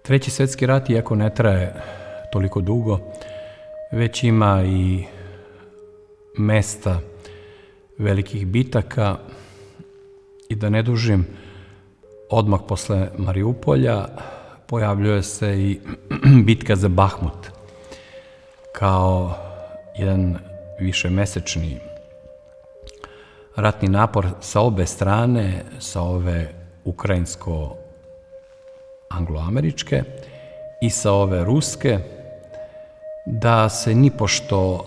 Treći svjetski rat, iako ne traje toliko dugo, već ima i mesta velikih bitaka i da ne dužim, odmah posle Mariupolja pojavljuje se i bitka za Bahmut kao jedan višemesečni ratni napor sa obe strane, sa ove ukrajinsko-angloameričke i sa ove ruske, da se nipošto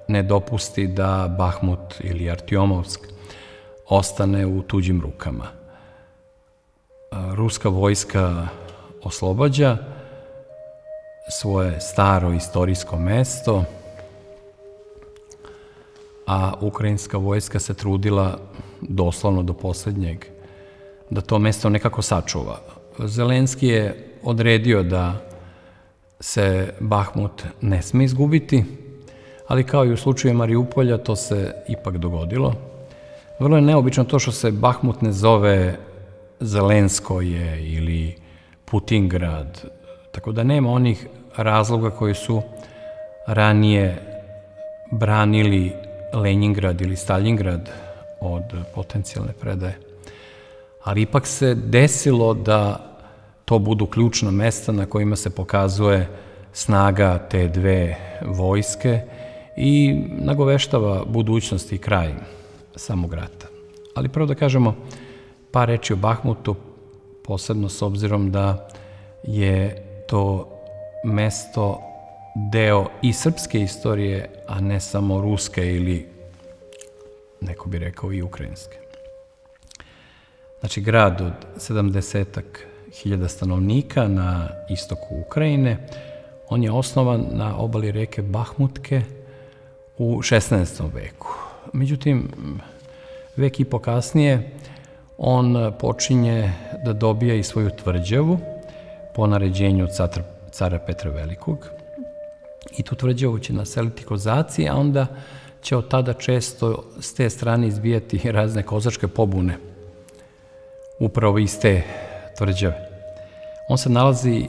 ne dopusti da Bahmut ili Artjomovsk ostane u tuđim rukama. Ruska vojska oslobađa svoje staro istorijsko mesto, a ukrajinska vojska se trudila doslovno do poslednjeg da to mesto nekako sačuva. Zelenski je odredio da se Bahmut ne sme izgubiti, ali kao i u slučaju Mariupolja to se ipak dogodilo. Vrlo je neobično to što se Bahmut ne zove Zelenskoje ili Putingrad, tako da nema onih razloga koji su ranije branili Leningrad ili Stalingrad od potencijalne predaje. Ali ipak se desilo da to budu ključna mesta na kojima se pokazuje snaga te dve vojske i nagoveštava budućnost i kraj samog rata. Ali prvo da kažemo par reči o Bahmutu, posebno s obzirom da je to mesto deo i srpske istorije, a ne samo ruske ili, neko bi rekao, i ukrajinske. Znači, grad od 70.000 stanovnika na istoku Ukrajine, on je osnovan na obali reke Bahmutke u 16. veku. Međutim, vek i po kasnije, on počinje da dobija i svoju tvrđavu po naređenju cara Petra Velikog. I tu tvrđavu će naseliti kozaci, a onda će od tada često s te strane izbijati razne kozačke pobune, upravo iz te tvrđave. On se nalazi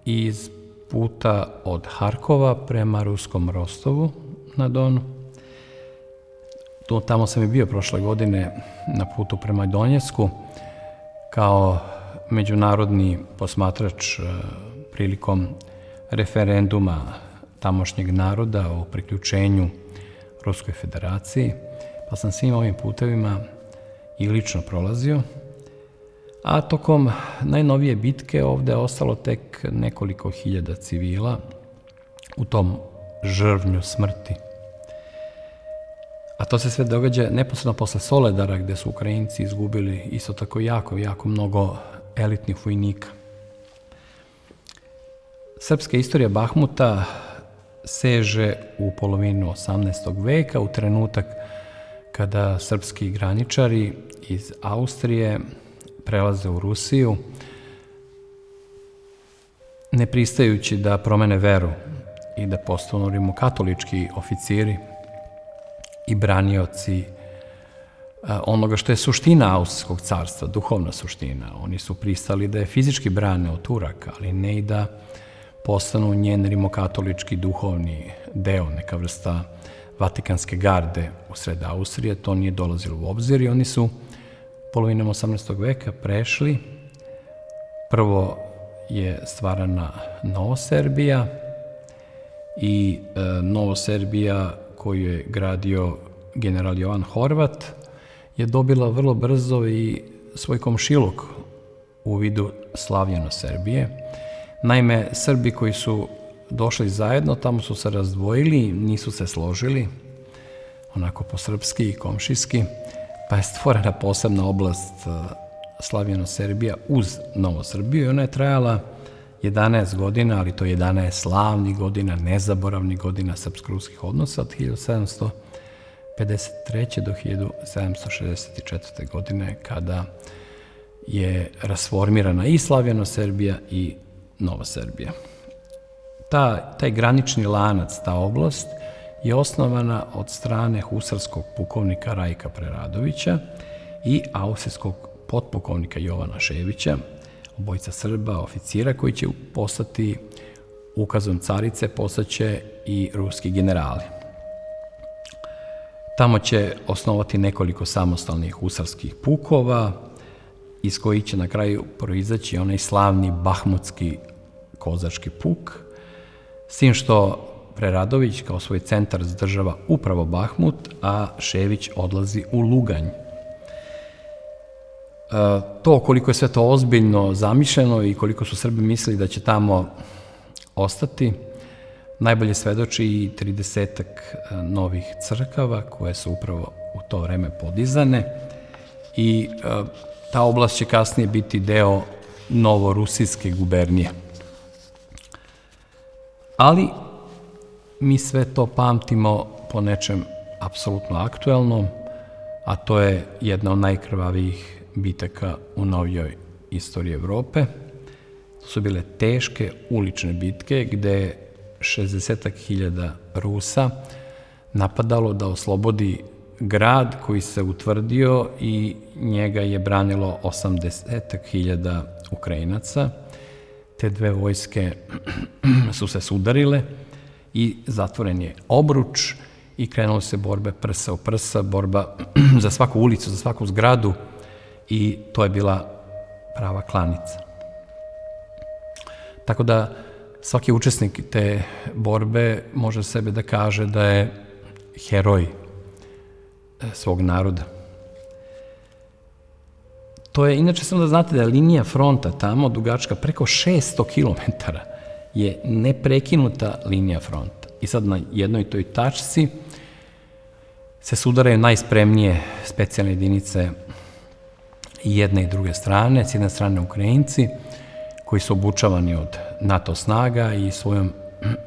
iz puta od Harkova prema ruskom Rostovu na Donu. Tamo sam i bio prošle godine na putu prema Donjecku kao međunarodni posmatrač prilikom referenduma tamošnjeg naroda o priključenju Ruskoj federaciji, pa sam svim ovim putevima i lično prolazio. A tokom najnovije bitke ovde je ostalo tek nekoliko hiljada civila u tom žrvnju smrti. A to se sve događa neposredno posle Soledara, gde su Ukrajinci izgubili isto tako jako mnogo elitnih vojnika. Srpska istorija Bahmuta seže u polovinu 18. veka, u trenutak kada srpski graničari iz Austrije prelaze u Rusiju, ne pristajući da promene veru i da postanu rimokatolički oficiri i branioci onoga što je suština Austrijskog carstva, duhovna suština. Oni su pristali da je fizički brane od Turaka, ali ne i da postanu njen rimokatolički duhovni deo, neka vrsta Vatikanske garde u sred Austrije. To nije dolazilo u obzir i oni su polovinom 18. veka prešli. Prvo je stvarana Novoserbija i Novoserbija koju je gradio general Jovan Horvat je dobila vrlo brzo i svoj komšiluk u vidu Slavljeno-Serbije. Naime, Srbi koji su došli zajedno, tamo su se razdvojili, nisu se složili, onako po srpski i komšijski, pa je stvorena posebna oblast Slavljeno-Serbija uz Novosrbiju i ona je trajala 11 godina, ali to je 11 slavnih godina, nezaboravnih godina srpsko-ruskih odnosa od 1753. do 1764. godine, kada je rasformirana i Slavljeno-Serbija i Nova Serbija. Taj granični lanac, ta oblast, je osnovana od strane husarskog pukovnika Rajka Preradovića i austrijskog potpukovnika Jovana Ševića. obojica Srba, oficira koji će postati ukazom carice, postaće i ruski generali. Tamo će osnovati nekoliko samostalnih husarskih pukova, iz kojih će na kraju proizaći onaj slavni bahmutski kozački puk, s tim što Preradović kao svoj centar zadržava upravo Bahmut, a Šević odlazi u Luganj. To koliko je sve to ozbiljno zamišljeno i koliko su Srbi mislili da će tamo ostati, najbolje svedoči i 30-ak novih crkava koje su upravo u to vreme podizane i ta oblast će kasnije biti deo Novorusijske gubernije. Ali mi sve to pamtimo po nečem apsolutno aktuelnom, a to je jedna od najkrvavijih bitaka u novijoj istoriji Evrope. To su bile teške ulične bitke gde je 60.000 Rusa napadalo da oslobodi grad koji se utvrdio i njega je branilo 80.000 Ukrajinaca. Te dve vojske su se sudarile i zatvoren je obruč i krenulo se borbe prsa u prsa, borba za svaku ulicu, za svaku zgradu i to je bila prava klanica. Tako da svaki učesnik te borbe može sebe da kaže da je heroj svog naroda. To je, inače samo da znate da je linija fronta tamo dugačka preko 600 km je neprekinuta linija fronta. I sad na jednoj toj tačci se sudaraju najspremnije specijalne jedinice i jedne i druge strane. S jedne strane Ukrajinci, koji su obučavani od NATO snaga i svojom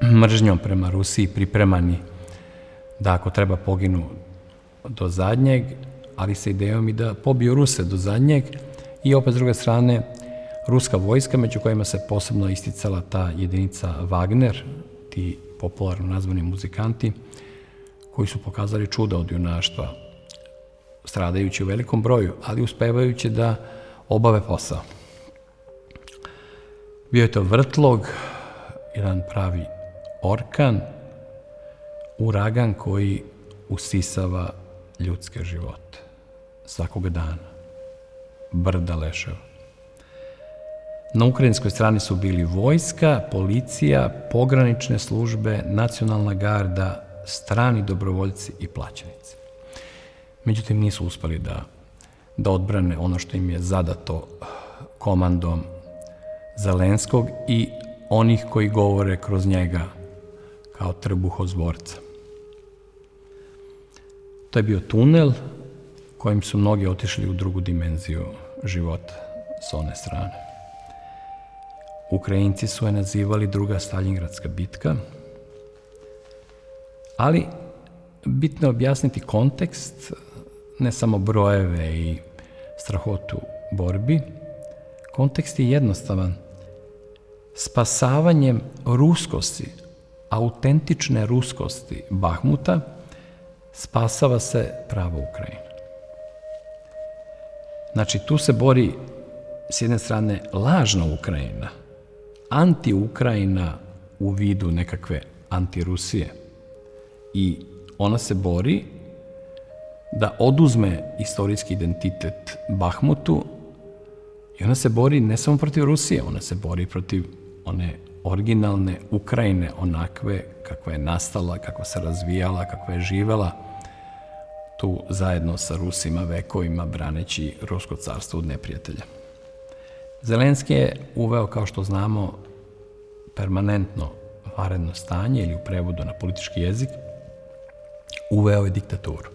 mržnjom prema Rusiji pripremani da ako treba poginu do zadnjeg, ali sa idejom i da pobiju Ruse do zadnjeg, i opet s druge strane ruska vojska, među kojima se posebno isticala ta jedinica Wagner, ti popularno nazvani muzikanti, koji su pokazali čuda od junaštva, stradajući u velikom broju, ali uspevajući da obave posao. Bio je to vrtlog, jedan pravi orkan, uragan koji usisava ljudske živote. Svakog dana. Brda leševa. Na ukrajinskoj strani su bili vojska, policija, pogranične službe, nacionalna garda, strani dobrovoljci i plaćenici. Međutim, nisu uspeli da odbrane ono što im je zadato komandom Zelenskog i onih koji govore kroz njega kao trbuhozborca. To je bio tunel kojim su mnogi otišli u drugu dimenziju života s one strane. Ukrajinci su je nazivali Druga Staljingradska bitka, ali bitno je objasniti kontekst, ne samo brojeve i strahotu borbi. Kontekst je jednostavan. Spasavanjem ruskosti, autentične ruskosti Bahmuta, spasava se prava Ukrajina. Znači, tu se bori s jedne strane lažna Ukrajina, anti-Ukrajina u vidu nekakve anti-Rusije. I ona se bori da oduzme istorijski identitet Bahmutu i ona se bori ne samo protiv Rusije, ona se bori protiv one originalne Ukrajine, onakve kakva je nastala, kakva se razvijala, kakva je živela tu zajedno sa Rusima vekovima braneći Rusko carstvo od neprijatelja. Zelenski je uveo, kao što znamo, permanentno vanredno stanje ili u prevodu na politički jezik, uveo je diktaturu.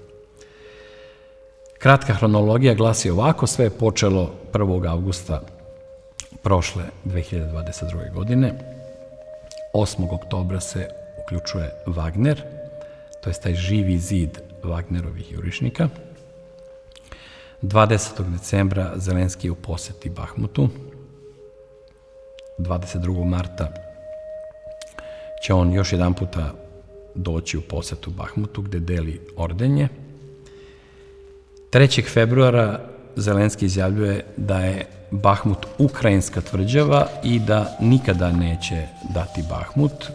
Kratka hronologija glasi ovako: sve je počelo 1. avgusta prošle 2022. godine. 8. oktobra se uključuje Wagner, to je taj živi zid Wagnerovih jurišnika. 20. decembra Zelenski je u poseti Bahmutu. 22. marta će on još jedan puta doći u posetu Bahmutu gde deli ordenje. 3. februara Zelenski izjavljuje da je Bahmut ukrajinska tvrđava i da nikada neće dati Bahmut,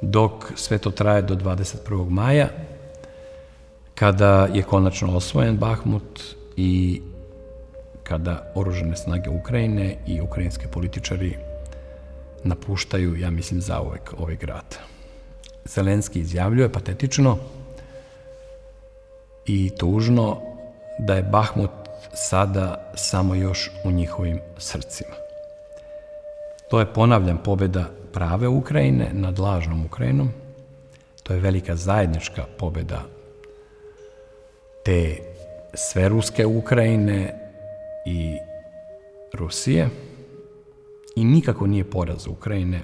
dok sve to traje do 21. maja, kada je konačno osvojen Bahmut i kada oružane snage Ukrajine i ukrajinski političari napuštaju, ja mislim, zauvek ovaj grad. Zelenski izjavljuje patetično i tužno da je Bahmut sada samo još u njihovim srcima. To je, ponavljam, pobjeda prave Ukrajine nad lažnom Ukrajinom. To je velika zajednička pobjeda te sveruske Ukrajine i Rusije i nikako nije poraz Ukrajine,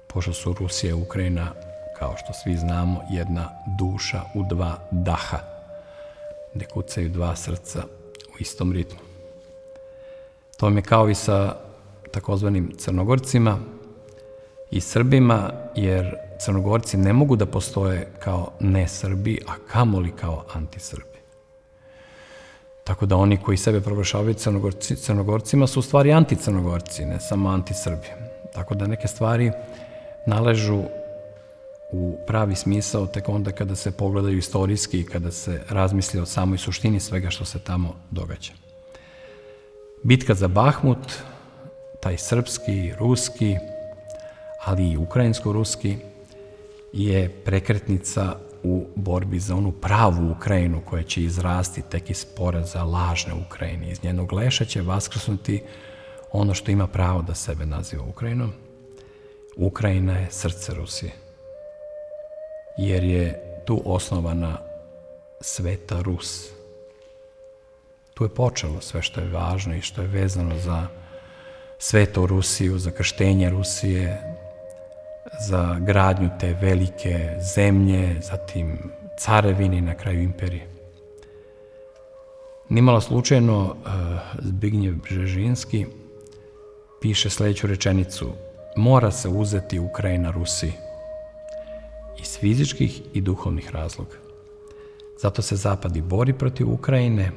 pošto su Rusija i Ukrajina, kao što svi znamo, jedna duša u dva daha, gde kucaju dva srca u istom ritmu. To vam je kao i sa takozvanim Crnogorcima i Srbima, jer Crnogorci ne mogu da postoje kao ne-Srbi, a kamoli kao anti-Srbi. Tako da oni koji sebe proglašavaju Crnogorcima su u stvari anti-Crnogorci, ne samo anti-Srbi. Tako da neke stvari naležu u pravi smisao tek onda kada se pogledaju istorijski i kada se razmisli o samoj suštini svega što se tamo događa. Bitka za Bahmut, taj srpski, ruski, ali i ukrajinsko-ruski, je prekretnica u borbi za onu pravu Ukrajinu koja će izrasti tek iz poraza lažne Ukrajine. Iz njenog leša će vaskrsnuti ono što ima pravo da sebe naziva Ukrajinom. Ukrajina je srce Rusije, jer je tu osnovana Sveta Rus. Tu je počelo sve što je važno i što je vezano za Svetu Rusiju, za krštenje Rusije, za gradnju te velike zemlje, zatim carevine i na kraju imperije. Nimalo slučajno Zbignjev Bžežinski piše sledeću rečenicu: mora se uzeti Ukrajina Rusiji iz fizičkih i duhovnih razloga. Zato se Zapad i bori protiv Ukrajine.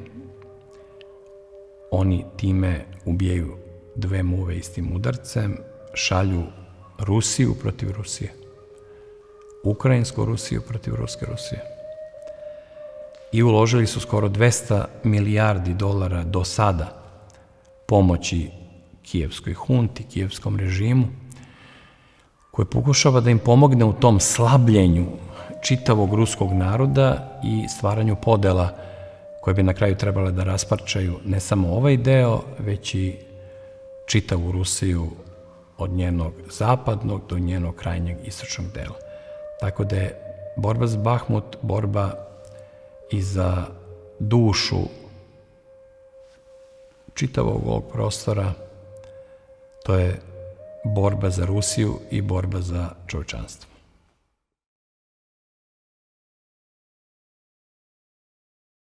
Oni time ubijaju dve muve istim udarcem, šalju Rusiju protiv Rusije, ukrajinsku Rusiju protiv ruske Rusije. I uložili su skoro 200 milijardi dolara do sada pomoći kijevskoj hunti, kijevskom režimu, koji pokušava da im pomogne u tom slabljenju čitavog ruskog naroda i stvaranju podela koje bi na kraju trebale da rasparčaju ne samo ovaj deo, već i čitavu Rusiju od njenog zapadnog do njenog krajnjeg istočnog dela. Tako da je borba za Bahmut borba i za dušu čitavog ovog prostora. To je borba za Rusiju i borba za čovečanstvo.